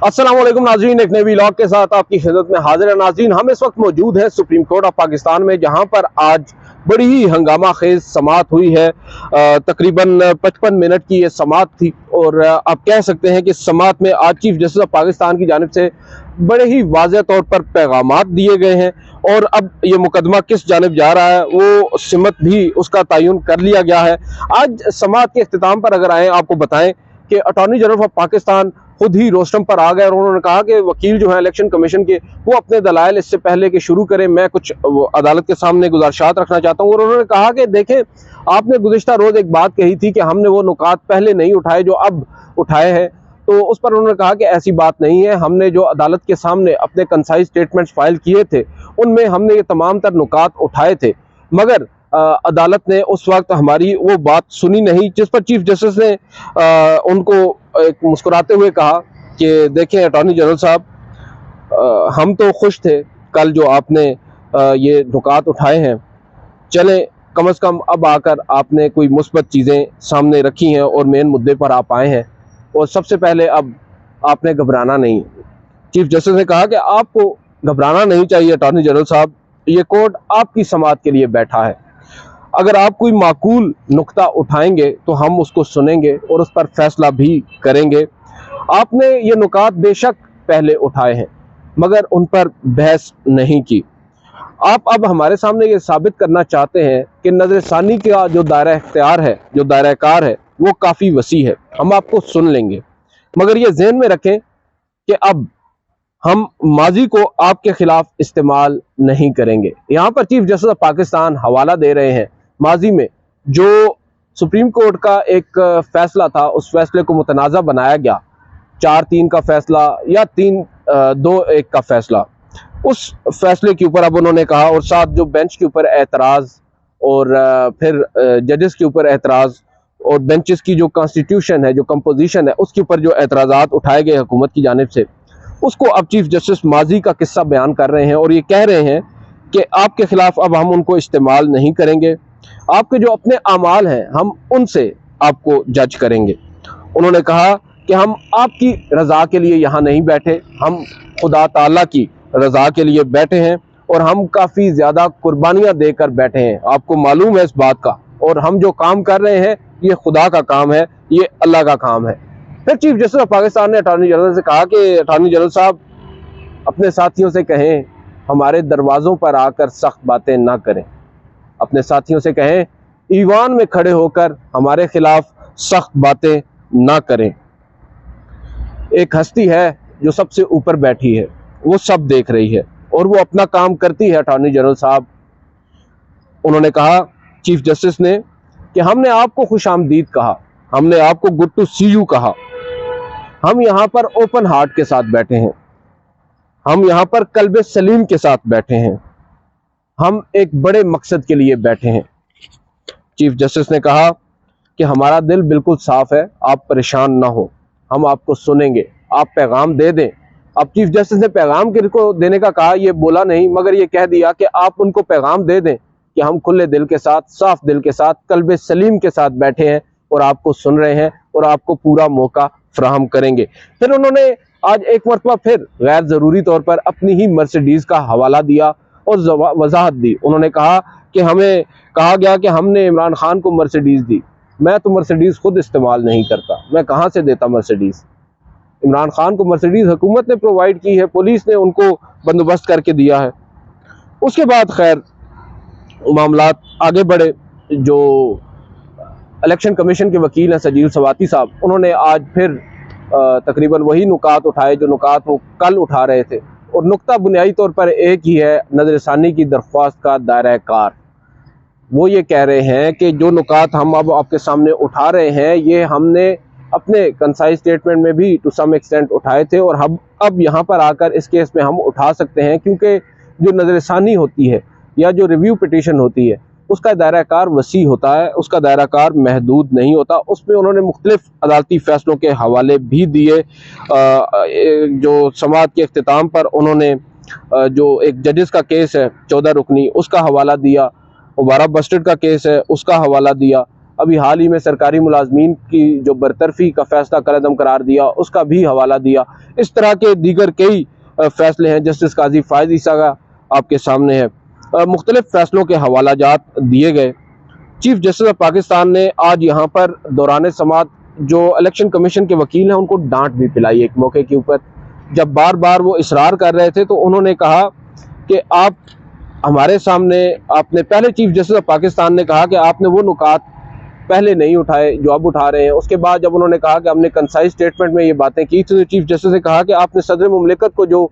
अस्सलाम वालेकुम नाज़रीन, एक नए व्लॉग के साथ आपकी खिदमत में हाजिर है। नाज़रीन, हम इस वक्त मौजूद हैं सुप्रीम कोर्ट ऑफ पाकिस्तान में, जहां पर आज बड़ी ही हंगामा खेज समात हुई है। तकरीबन 55 मिनट की ये समात थी और आप कह सकते हैं कि समात में आज चीफ जस्टिस ऑफ पाकिस्तान की जानिब से बड़े ही वाज़ेह तौर पर पैगामात दिए गए हैं और अब ये मुकदमा किस जानिब जा रहा है वो सिमत भी उसका तयन कर लिया गया है। आज समात के अख्तिताम पर अगर आए, आपको बताएं कि अटॉर्नी जनरल ऑफ पाकिस्तान खुद ही रोस्टम पर आ गए और उन्होंने कहा कि वकील जो है इलेक्शन कमीशन के, वो अपने दलाइल इससे पहले कि शुरू करें, मैं कुछ अदालत के सामने गुजारिशात रखना चाहता हूं। और उन्होंने कहा कि देखें, आपने गुज़िश्ता रोज एक बात कही थी कि हमने वो नुकात पहले नहीं उठाए जो अब उठाए हैं, तो उस पर उन्होंने कहा कि ऐसी बात नहीं है। हमने जो अदालत के सामने अपने कंसाइज स्टेटमेंट्स फाइल किए थे उनमें हमने ये तमाम तर नुकात उठाए थे, मगर अदालत ने उस वक्त हमारी वो बात सुनी नहीं, जिस पर चीफ जस्टिस ने उनको एक मुस्कुराते हुए कहा कि देखें अटॉर्नी जनरल साहब, हम तो खुश थे कल जो आपने ये नुकात उठाए हैं, चलें कम से कम अब आकर आपने कोई मुस्बत चीज़ें सामने रखी हैं और मेन मुद्दे पर आप आए हैं, और सबसे पहले अब आपने घबराना नहीं। चीफ जस्टिस ने कहा कि आपको घबराना नहीं चाहिए अटॉर्नी जनरल साहब, ये कोर्ट आपकी समाअत के लिए बैठा है। अगर आप कोई माकूल नुक्ता उठाएंगे तो हम उसको सुनेंगे और उस पर फैसला भी करेंगे। आपने ये नुकात बेशक पहले उठाए हैं मगर उन पर बहस नहीं की। आप अब हमारे सामने ये साबित करना चाहते हैं कि नज़रसानी का जो दायरा इख्तियार है, जो दायरा कार है, वो काफ़ी वसी है। हम आपको सुन लेंगे, मगर ये ज़हन में रखें कि अब हम माजी को आपके खिलाफ इस्तेमाल नहीं करेंगे। यहाँ पर चीफ जस्टिस ऑफ पाकिस्तान हवाला दे रहे हैं माजी में जो सुप्रीम कोर्ट का एक फैसला था, उस फैसले को मुतनाज़ा बनाया गया, 4-3 का फैसला या 3-2-1 का फैसला, उस फैसले के ऊपर अब उन्होंने कहा, और साथ जो बेंच के ऊपर एतराज़ और फिर जजेस के ऊपर एतराज़ और बेंचेस की जो कॉन्स्टिट्यूशन है, जो कंपोजिशन है, उसके ऊपर जो एतराज़ात उठाए गए हुकूमत की जानिब से, उसको अब चीफ जस्टिस माजी का किस्सा बयान कर रहे हैं और ये कह रहे हैं कि आपके खिलाफ अब हम उनको इस्तेमाल नहीं करेंगे, आपके जो अपने अमाल हैं हम उनसे आपको जज करेंगे। उन्होंने कहा कि हम आपकी रज़ा के लिए यहाँ नहीं बैठे, हम खुदा ताला की रज़ा के लिए बैठे हैं और हम काफ़ी ज़्यादा कुर्बानियाँ देकर बैठे हैं, आपको मालूम है इस बात का, और हम जो काम कर रहे हैं ये खुदा का काम है, ये अल्लाह का काम है। फिर चीफ जस्टिस ऑफ पाकिस्तान ने अटॉर्नी जनरल से कहा कि अटॉर्नी जनरल साहब, अपने साथियों से कहें हमारे दरवाज़ों पर आकर सख्त बातें ना करें, अपने साथियों से कहें ईवान में खड़े होकर हमारे खिलाफ सख्त बातें ना करें। एक हस्ती है जो सबसे ऊपर बैठी है, वो सब देख रही है और वो अपना काम करती है अटॉर्नी जनरल साहब। उन्होंने कहा चीफ जस्टिस ने कि हमने आपको खुशामदीद कहा, हमने आपको गुड टू सी यू कहा, हम यहाँ पर ओपन हार्ट के साथ बैठे हैं, हम यहाँ पर कल्बे सलीम के साथ बैठे हैं, हम एक बड़े मकसद के लिए बैठे हैं। चीफ जस्टिस ने कहा कि हमारा दिल बिल्कुल साफ है, आप परेशान ना हो, हम आपको सुनेंगे, आप पैगाम दे दें। अब चीफ जस्टिस ने पैगाम किसको देने का कहा ये बोला नहीं, मगर ये कह दिया कि आप उनको पैगाम दे दें कि हम खुले दिल के साथ, साफ दिल के साथ, कल्बे सलीम के साथ बैठे हैं और आपको सुन रहे हैं और आपको पूरा मौका फ्राहम करेंगे। फिर उन्होंने आज एक मरतबा फिर गैर ज़रूरी तौर पर अपनी ही मर्सिडीज़ का हवाला दिया और वजाहत दी। उन्होंने कहा कि हमें कहा गया कि हमने इमरान खान को मर्सिडीज़ दी, मैं तो मर्सिडीज़ खुद इस्तेमाल नहीं करता, मैं कहाँ से देता मर्सिडीज़। इमरान खान को मर्सिडीज़ हुकूमत ने प्रोवाइड की है, पुलिस ने उनको बंदोबस्त करके दिया है। उसके बाद खैर मामलात आगे बढ़े। जो इलेक्शन कमीशन के वकील हैं सजील सवाती साहब, उन्होंने आज फिर तकरीबन वही नुकात उठाए जो नुकात वो कल उठा रहे थे, और नुक्ता बुनियादी तौर पर एक ही है, नज़रसानी की दरख्वास्त का दायरा कार। वो ये कह रहे हैं कि जो नुकात हम अब आपके सामने उठा रहे हैं ये हमने अपने कंसाइज स्टेटमेंट में भी टू सम एक्सटेंट उठाए थे और हम अब यहाँ पर आकर इस केस में हम उठा सकते हैं, क्योंकि जो नज़रसानी होती है या जो रिव्यू पिटीशन होती है उसका दायरा कार वसी होता है, उसका दायरा कार महदूद नहीं होता। उसमें उन्होंने मुख्तलिफ अदालती फ़ैसलों के हवाले भी दिए। जो समाअत के अख्तिताम पर उन्होंने जो एक जजेस का केस है 14 रुकनी, उसका हवाला दिया, बारा बस्टर्ड का केस है उसका हवाला दिया, अभी हाल ही में सरकारी मुलाजमीन की जो बरतरफी का फैसला कलअदम करार दिया, उसका भी हवाला दिया। इस तरह के दीगर कई फैसले हैं जस्टिस काजी फायद ईसा का आपके सामने है। मुख्तलिफ फैसलों के हवाला जात दिए गए। चीफ जस्टिस ऑफ पाकिस्तान ने आज यहाँ पर दौरान समात जो इलेक्शन कमीशन के वकील हैं उनको डांट भी पिलाई एक मौके के ऊपर, जब बार बार वो इसरार कर रहे थे। तो उन्होंने कहा कि आप हमारे सामने, आपने पहले चीफ जस्टिस ऑफ पाकिस्तान ने कहा कि आपने वो नुकात पहले नहीं उठाए जो अब उठा रहे हैं। उसके बाद जब उन्होंने कहा कि हमने कंसाइज स्टेटमेंट में ये बातें की थी, तो चीफ जस्टिस ने कहा कि आपने सदर मुमलिकत को जो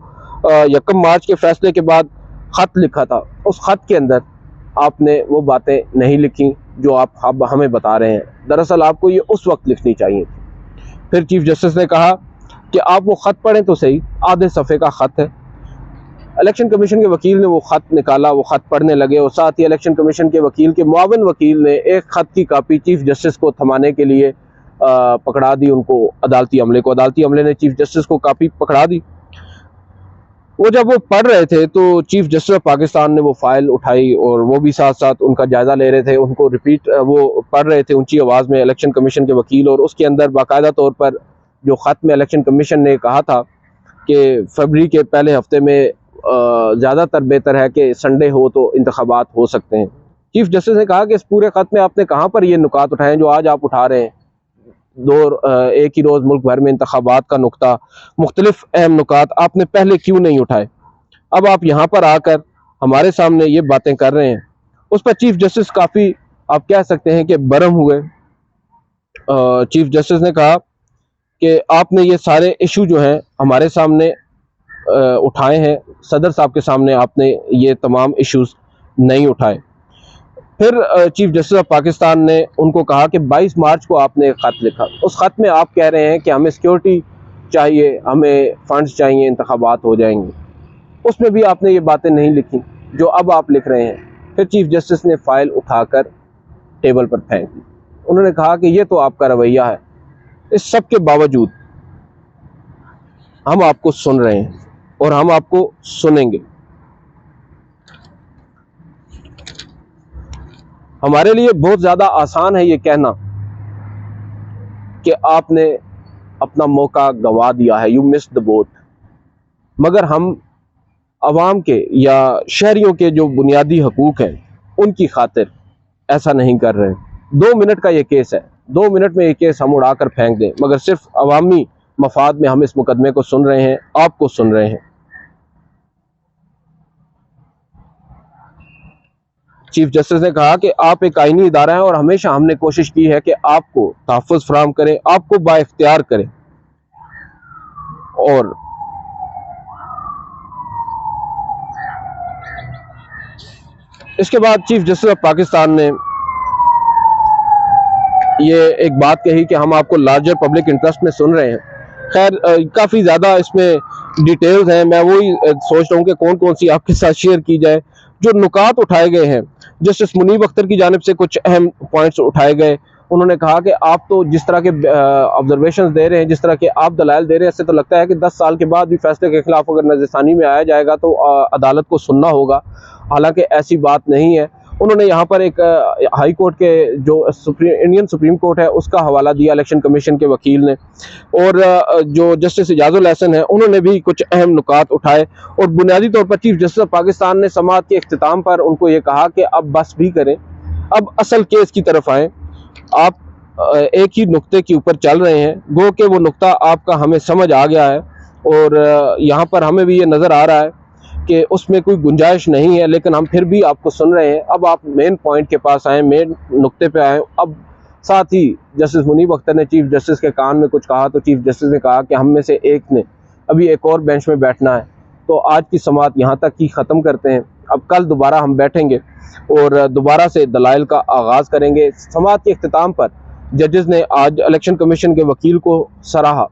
1 मार्च के फैसले के बाद ख़त लिखा था, उस ख़त के अंदर आपने वो बातें नहीं लिखी जो आप हमें बता रहे हैं। दरअसल आपको ये उस वक्त लिखनी चाहिए। फिर चीफ जस्टिस ने कहा कि आप वो ख़त पढ़ें तो सही, आधे सफ़े का ख़त है। इलेक्शन कमीशन के वकील ने वो ख़त निकाला, वो ख़त पढ़ने लगे और साथ ही इलेक्शन कमीशन के वकील के मुआविन वकील ने एक ख़त की कापी चीफ जस्टिस को थमाने के लिए पकड़ा दी उनको, अदालती अमले को। अदालती अमले ने चीफ जस्टिस को कापी पकड़ा दी। वो जब वो पढ़ रहे थे तो चीफ जस्टिस ऑफ पाकिस्तान ने वो फाइल उठाई और वो भी साथ साथ उनका जायजा ले रहे थे, उनको रिपीट वो पढ़ रहे थे ऊंची आवाज़ में इलेक्शन कमीशन के वकील। और उसके अंदर बाकायदा तौर पर जो ख़त में इलेक्शन कमीशन ने कहा था कि फरवरी के पहले हफ्ते में ज़्यादातर बेहतर है कि संडे हो तो इंतखाबात हो सकते हैं। चीफ जस्टिस ने कहा कि इस पूरे ख़त में आपने कहाँ पर ये नुकात उठाए जो आज आप उठा रहे हैं। एक ही रोज़ मुल्क भर में इंतखाबात का नुकता, मुख्तलिफ अहम नुकात आपने पहले क्यों नहीं उठाए? अब आप यहाँ पर आकर हमारे सामने ये बातें कर रहे हैं। उस पर चीफ जस्टिस काफ़ी, आप कह सकते हैं कि बरम हुए। चीफ जस्टिस ने कहा कि आपने ये इशू जो हैं हमारे सामने उठाए हैं, सदर साहब के सामने आपने ये तमाम इश्यूज नहीं उठाए। फिर चीफ जस्टिस ऑफ पाकिस्तान ने उनको कहा कि 22 मार्च को आपने एक ख़त लिखा, उस ख़त में आप कह रहे हैं कि हमें सिक्योरिटी चाहिए, हमें फंड्स चाहिए, इंतखाबात हो जाएंगे। उसमें भी आपने ये बातें नहीं लिखी जो अब आप लिख रहे हैं। फिर चीफ जस्टिस ने फाइल उठाकर टेबल पर फेंक दी। उन्होंने कहा कि ये तो आपका रवैया है। इस सब के बावजूद हम आपको सुन रहे हैं और हम आपको सुनेंगे। हमारे लिए बहुत ज़्यादा आसान है ये कहना कि आपने अपना मौका गंवा दिया है, यू मिस्ड द बोट, मगर हम अवाम के या शहरियों के जो बुनियादी हकूक़ हैं उनकी खातिर ऐसा नहीं कर रहे। 2 मिनट का ये केस है, 2 मिनट में ये केस हम उड़ा कर फेंक दें, मगर सिर्फ अवामी मफाद में हम इस मुकदमे को सुन रहे हैं, आपको सुन रहे हैं। चीफ जस्टिस ने कहा कि आप एक आईनी इदारा है और हमेशा हमने कोशिश की है कि आपको तहफ़्फ़ुज़ फराहम करें, आपको बाइख्तियार करें। और इसके बाद चीफ जस्टिस ऑफ पाकिस्तान ने ये एक बात कही कि हम आपको लार्जर पब्लिक इंटरेस्ट में सुन रहे हैं। खैर काफ़ी ज़्यादा इसमें डिटेल्स हैं, मैं वही सोच रहा हूँ कि कौन कौन सी आपके साथ शेयर की जाए। जो नुकात उठाए गए हैं, जस्टिस मुनीब अख्तर की जानिब से कुछ अहम पॉइंट्स उठाए गए। उन्होंने कहा कि आप तो जिस तरह के ऑब्जर्वेशन दे रहे हैं, जिस तरह के आप दलाइल दे रहे हैं, इससे तो लगता है कि 10 साल के बाद भी फैसले के खिलाफ अगर नज़रसानी में आया जाएगा तो अदालत को सुनना होगा। हालांकि ऐसी बात नहीं है। उन्होंने यहाँ पर एक हाई कोर्ट के जो इंडियन सुप्रीम कोर्ट है उसका हवाला दिया इलेक्शन कमीशन के वकील ने, और जो जस्टिस इजाजुल हसन है उन्होंने भी कुछ अहम नुकात उठाए। और बुनियादी तौर पर चीफ जस्टिस पाकिस्तान ने समाअत के इख्तिताम पर उनको ये कहा कि अब बस भी करें, अब असल केस की तरफ आएँ। आप एक ही नुक्ते के ऊपर चल रहे हैं, गो कि वो नुक्ता आपका हमें समझ आ गया है और यहाँ पर हमें भी ये नज़र आ रहा है कि उसमें कोई गुंजाइश नहीं है, लेकिन हम फिर भी आपको सुन रहे हैं। अब आप मेन पॉइंट के पास आएँ, मेन नुक्ते पे आएँ। अब साथ ही जस्टिस मुनीब अख्तर ने चीफ जस्टिस के कान में कुछ कहा तो चीफ जस्टिस ने कहा कि हम में से एक ने अभी एक और बेंच में बैठना है, तो आज की समाअत यहाँ तक ही ख़त्म करते हैं। अब कल दोबारा हम बैठेंगे और दोबारा से दलाइल का आगाज़ करेंगे। समाअत के इख्तिताम पर जजेस ने आज इलेक्शन कमीशन के वकील को सराहा।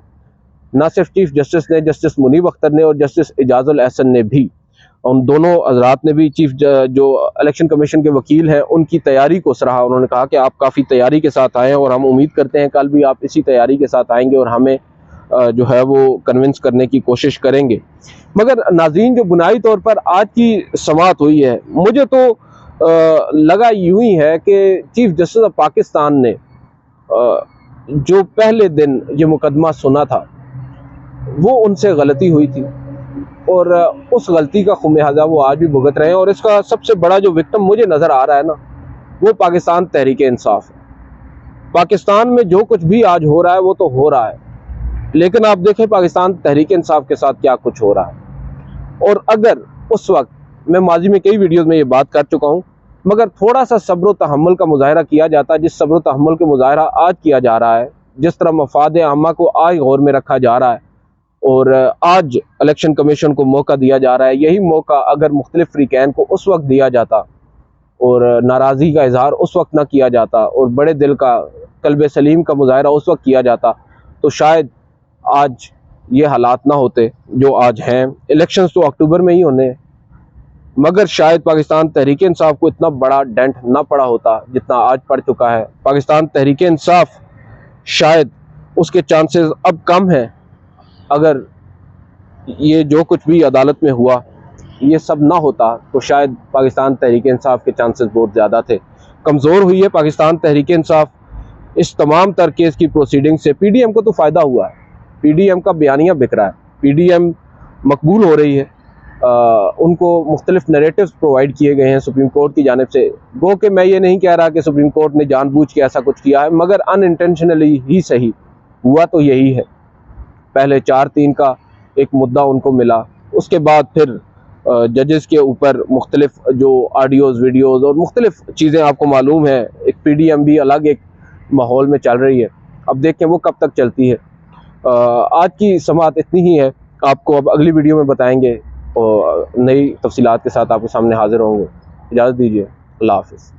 न सिर्फ चीफ जस्टिस ने, जस्टिस मुनीब अख्तर ने और जस्टिस इजाजुल हसन ने भी, उन दोनों हजरात ने भी चीफ जो इलेक्शन कमीशन के वकील हैं उनकी तैयारी को सराहा। उन्होंने कहा कि आप काफ़ी तैयारी के साथ आए और हम उम्मीद करते हैं कल भी आप इसी तैयारी के साथ आएंगे और हमें जो है वो कन्विंस करने की कोशिश करेंगे। मगर नाज़रीन, जो बुनियादी तौर पर आज की समाअत हुई है, मुझे तो लगा यूं ही है कि चीफ जस्टिस ऑफ पाकिस्तान ने जो पहले दिन ये मुकदमा सुना था वो उनसे गलती हुई थी और उस गलती का खुमियाजा वो आज भी भुगत रहे हैं। और इसका सबसे बड़ा जो विक्टिम मुझे नज़र आ रहा है ना, वो पाकिस्तान तहरीक इंसाफ है। पाकिस्तान में जो कुछ भी आज हो रहा है वो तो हो रहा है, लेकिन आप देखें पाकिस्तान तहरीक इंसाफ के साथ क्या कुछ हो रहा है। और अगर उस वक्त, मैं माजी में कई वीडियोज़ में ये बात कर चुका हूँ, मगर थोड़ा सा सब्र व तहम्मुल का मुजाहरा किया जाता है, जिस सब्र व तहम्मुल के मुजाहरा आज किया जा रहा है, जिस तरह मफाद आमा को आज गौर में रखा जा रहा है और आज इलेक्शन कमीशन को मौका दिया जा रहा है, यही मौका अगर मुख्तलिफ फ्रीकैन को उस वक्त दिया जाता और नाराज़गी का इजहार उस वक्त ना किया जाता और बड़े दिल का, कल्बे सलीम का मुजाहरा उस वक्त किया जाता, तो शायद आज ये हालात ना होते जो आज हैं। इलेक्शंस तो अक्टूबर में ही होने हैं, मगर शायद पाकिस्तान तहरीक इंसाफ को इतना बड़ा डेंट ना पड़ा होता जितना आज पड़ चुका है। पाकिस्तान तहरीक इंसाफ, शायद उसके चांसेस अब कम हैं। अगर ये जो कुछ भी अदालत में हुआ ये सब ना होता तो शायद पाकिस्तान तहरीक इंसाफ के चांसेस बहुत ज़्यादा थे। कमज़ोर हुई है पाकिस्तान तहरीक इंसाफ इस तमाम तर केस की प्रोसीडिंग से। पीडीएम को तो फ़ायदा हुआ है, पीडीएम का बयानिया बिक रहा है, पीडीएम मकबूल हो रही है, उनको मुख्तलिफ नैरेटिव्स प्रोवाइड किए गए हैं सुप्रीम कोर्ट की जानिब से। गो कि मैं ये नहीं कह रहा कि सुप्रीम कोर्ट ने जानबूझ के ऐसा कुछ किया है, मगर अनइंटेंशनली ही सही हुआ तो यही है। पहले 4-3 का एक मुद्दा उनको मिला, उसके बाद फिर जजेस के ऊपर मुख्तलिफ जो ऑडियोज़, वीडियोज़ और मुख्तलिफ चीज़ें, आपको मालूम है एक पीडीएम भी अलग एक माहौल में चल रही है। अब देखें वो कब तक चलती है। आज की समाअत इतनी ही है, आपको अब अगली वीडियो में बताएंगे और नई तफसीलात के साथ आपके सामने हाजिर होंगे। इजाज़त दीजिए, अल्लाह हाफ़िज़।